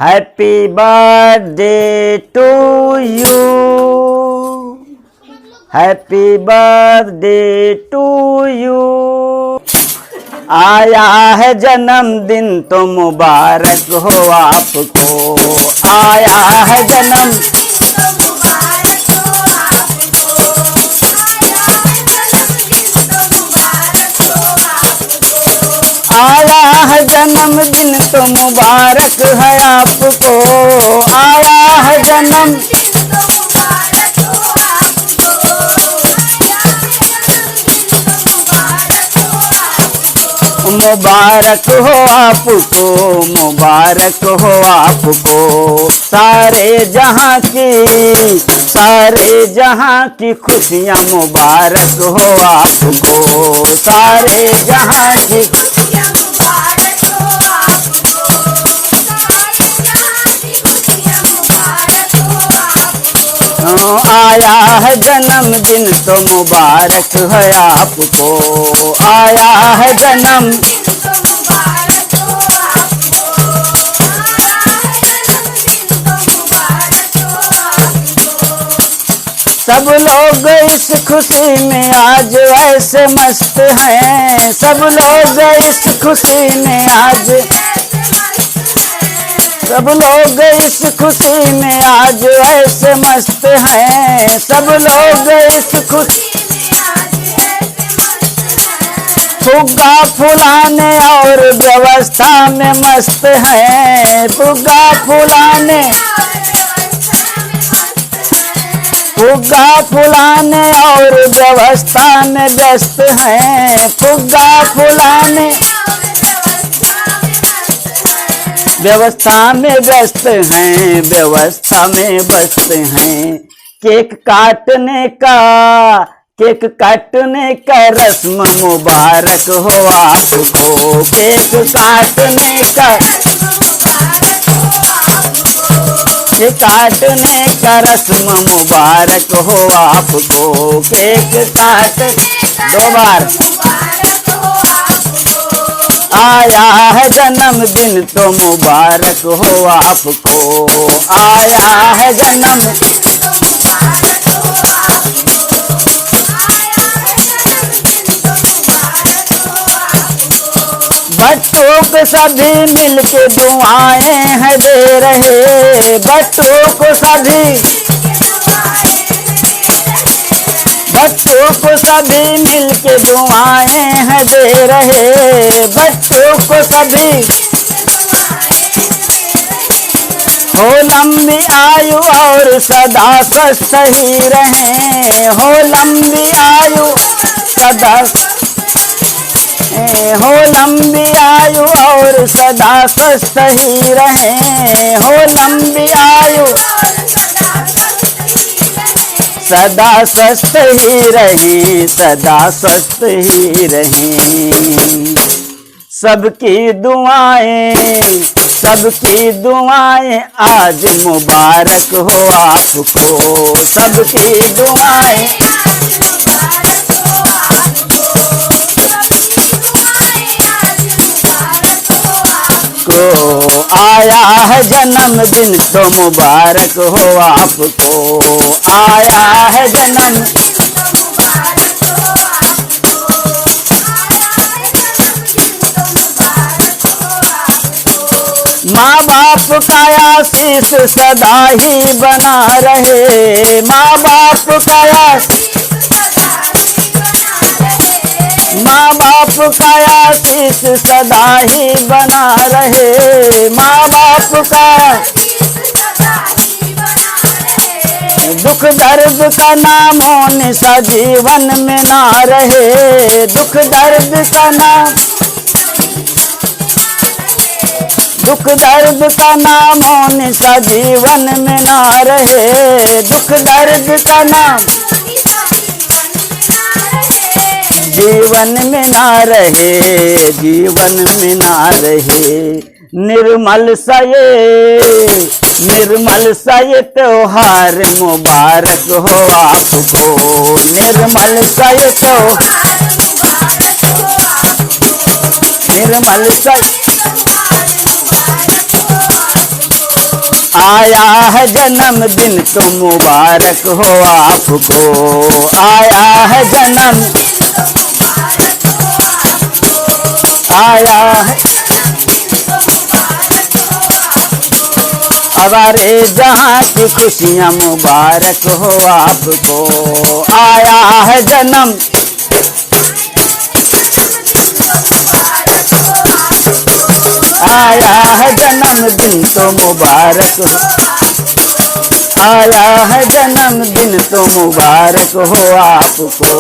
Happy birthday to you, happy birthday to you. आया है जन्मदिन तो मुबारक हो आपको, आया है जन्म आया है जन्मदिन तो मुबारक है आपको, आया है जन्म मुबारक हो आपको, मुबारक हो आपको। सारे जहां की खुशियां मुबारक हो आपको, सारे जहां की आया है जन्मदिन तो मुबारक है आपको, आया है जन्म सब लोग इस खुशी में आज ऐसे मस्त हैं, सब लोग इस खुशी में आज सब लोग इस खुशी में आज ऐसे मस्त हैं, सब लोग इस खुशी फुग्गा फुलाने और व्यवस्था में मस्त हैं, फुग्गा फुलाने और व्यवस्था में व्यस्त हैं, फुग्गा फुलाने व्यवस्था में व्यस्त हैं, व्यवस्था में व्यस्त हैं। केक काटने का रस्म मुबारक हो आपको, केक काटने का रस्म मुबारक हो आपको, केक काट दो बार। आया है जन्मदिन तो मुबारक हो आपको, आया है जन्म बच्चों को सभी मिलके दुआएं हैं दे रहे, बच्चों को सभी मिलके दुआएं हैं दे रहे, बच्चों को सभी हो लंबी आयु और सदा स्वस्थ ही रहें, हो लंबी आयु और सदा स्वस्थ ही रहें, हो लंबी आयु सदा स्वस्थ ही रहें, सदा स्वस्थ ही रहें। सबकी दुआएं आज मुबारक हो आपको, सबकी दुआएं को आया है जन्मदिन तो मुबारक हो आपको, आया है जन्म माँ बाप का आशीष सदा ही बना रहे, माँ बाप का आशीष सदा ही बना रहे, माँ बाप का दुख दर्द का नामो निशा जीवन में ना रहे, दुख दर्द का नामो निशा जीवन में ना रहे, दुख दर्द का नाम जीवन में ना रहे, जीवन में ना रहे। निर्मल सा ये त्योहार मुबारक हो आपको, निर्मल सा ये आया है जन्मदिन तो मुबारक हो आपको, आया है जन्म, आया है हमारे जहाँ की खुशियाँ मुबारक हो आपको, आया है जन्म, आया है जन्मदिन तो मुबारक हो, आया है जन्मदिन तो मुबारक हो आपको।